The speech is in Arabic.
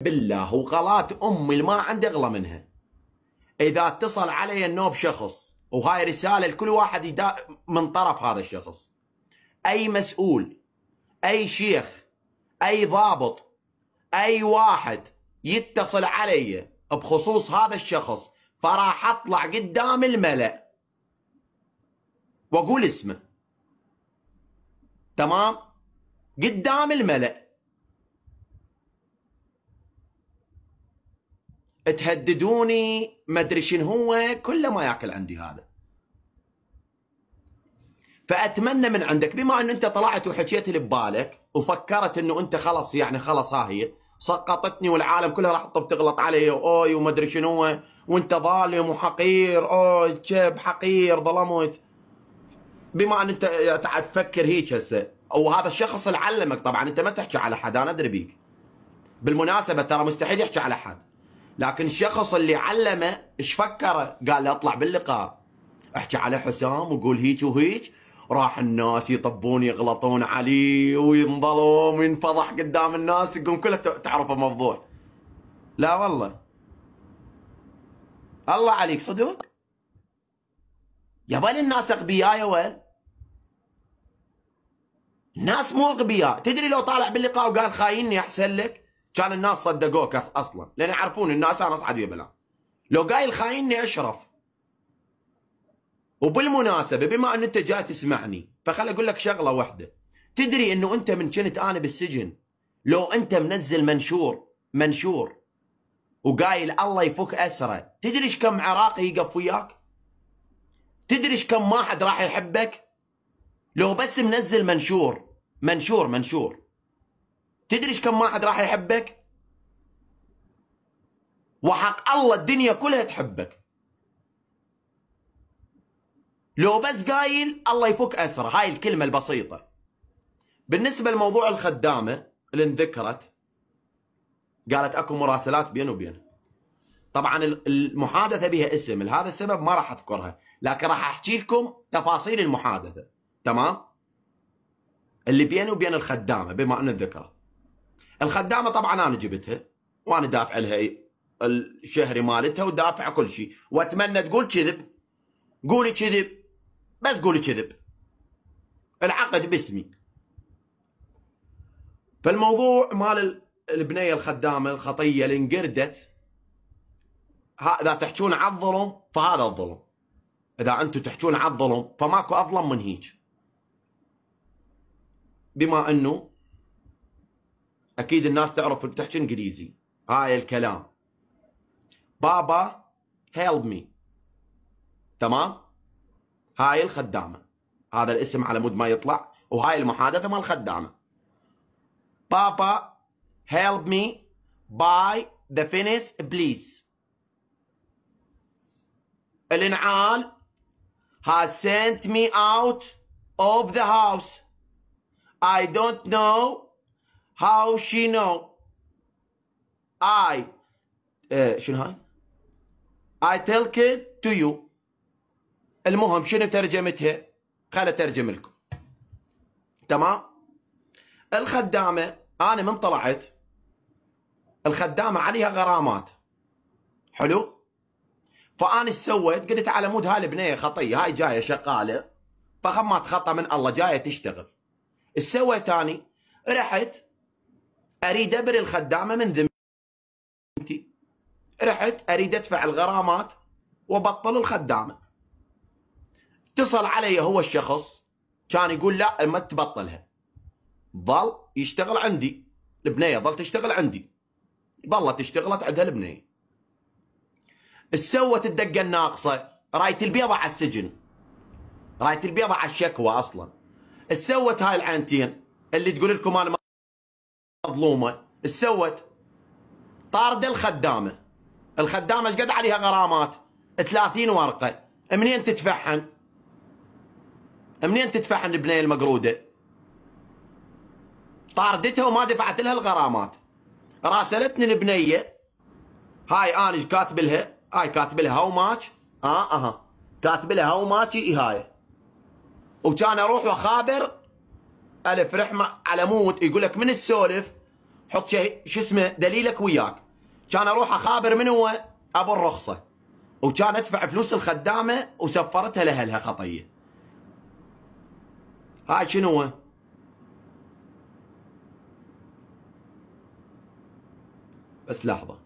بالله وغلات امي اللي ما عندي اغلى منها. اذا اتصل علي النوب شخص، وهاي رساله لكل واحد من طرف هذا الشخص، اي مسؤول، اي شيخ، اي ضابط، اي واحد يتصل علي بخصوص هذا الشخص فراح اطلع قدام الملأ واقول اسمه، تمام؟ قدام الملأ. تهددوني ما ادري شنو، هو كله ما ياكل عندي هذا. فاتمنى من عندك، بما ان انت طلعت وحكيت اللي ببالك وفكرت انه انت خلص، يعني خلص ها هي سقطتني والعالم كلها راح تغلط علي اوي وما ادري شنو، وانت ظالم وحقير، اوي شب حقير ظلمت. بما ان انت تفكر هيك هسه، وهذا الشخص اللي علمك، طبعا انت ما تحكي على حد، انا ادري بيك بالمناسبه، ترى مستحيل يحكي على حد، لكن الشخص اللي علمه ايش فكره؟ قال له اطلع باللقاء احكي على حسام وقول هيك وهيك، راح الناس يطبون يغلطون عليه وينظلم وينفضح قدام الناس، يقوم كلها تعرفه مفضوح. لا والله، الله عليك صدق يا بل. الناس اغبياء يا ول، الناس مو اغبياء. تدري لو طالع باللقاء وقال خايني احسن لك، كان الناس صدقوك اصلا، لان يعرفون الناس انا اصعد ويا. لو قايل خايني اشرف. وبالمناسبه بما ان انت جاي تسمعني، فخل اقول لك شغله واحده. تدري انه انت من كنت انا بالسجن، لو انت منزل منشور وقايل الله يفك اسره، تدري ايش كم عراقي يقف وياك؟ تدري ايش كم واحد راح يحبك؟ لو بس منزل منشور، تدري ايش كم واحد راح يحبك؟ وحق الله الدنيا كلها تحبك. لو بس قايل الله يفك اسره، هاي الكلمه البسيطه. بالنسبه لموضوع الخدامه اللي انذكرت، قالت اكو مراسلات بينه وبينه. طبعا المحادثه بها اسم، لهذا السبب ما راح اذكرها، لكن راح احكي لكم تفاصيل المحادثه، تمام؟ اللي بينه وبين الخدامه، بما ان ذكرت الخدامه. طبعا انا جبتها وانا دافع لها الشهري مالتها ودافع كل شيء، واتمنى تقول كذب، قولي كذب، بس قولي كذب، العقد باسمي. فالموضوع مال البنيه الخدامه الخطيه اللي انقردت، اذا تحجون على الظلم فهذا الظلم، اذا انتم تحجون على الظلم فماكو اظلم من هيك. بما انه اكيد الناس تعرف تحكي انجليزي، هاي الكلام بابا هيلب مي، تمام؟ هاي الخدامه، هذا الاسم على مود ما يطلع، وهاي المحادثه مال الخدامه. بابا help me buy the finish please. الانعال has sent me out of the house. I don't know how she know. شنو هاي؟ I tell it to you. المهم شنو ترجمتها؟ خل اترجم لكم، تمام؟ الخدامه انا من طلعت، الخدامه عليها غرامات، حلو؟ فانا ايش سويت؟ قلت على مود هاي البنيه خطيه، هاي جايه شغاله فخمات خطا من الله، جايه تشتغل. ايش سويت اني؟ رحت اريد ابري الخدامه من ذمتي، رحت اريد ادفع الغرامات وبطل الخدامه. اتصل علي هو الشخص، كان يقول لا ما تبطلها، ظل يشتغل عندي، البنيه ظل تشتغل عندي، ظلت اشتغلت عندها البنيه. ايش سوت الدقه الناقصه؟ رايت البيضه على السجن، رايت البيضه على الشكوى اصلا. ايش سوت هاي العينتين اللي تقول لكم انا مظلومه؟ ايش سوت؟ طارد الخدامه. الخدامه ايش قد عليها غرامات؟ 30 ورقه. منين تدفعهن؟ منين تدفعهن البنيه المقروده؟ طاردتها وما دفعت لها الغرامات. راسلتني البنيه، هاي انا كاتب لها، هاي كاتب لها هاو ماتش، كاتب لها هاو ماتش هاي. وكان اروح واخابر الف رحمه على مود، يقول لك من السولف حط شيء شو اسمه دليلك وياك. كان اروح اخابر من هو؟ ابو الرخصه، وكان ادفع فلوس الخدامه وسفرتها لاهلها خطيه. هاي شنو هو؟ بس لحظه.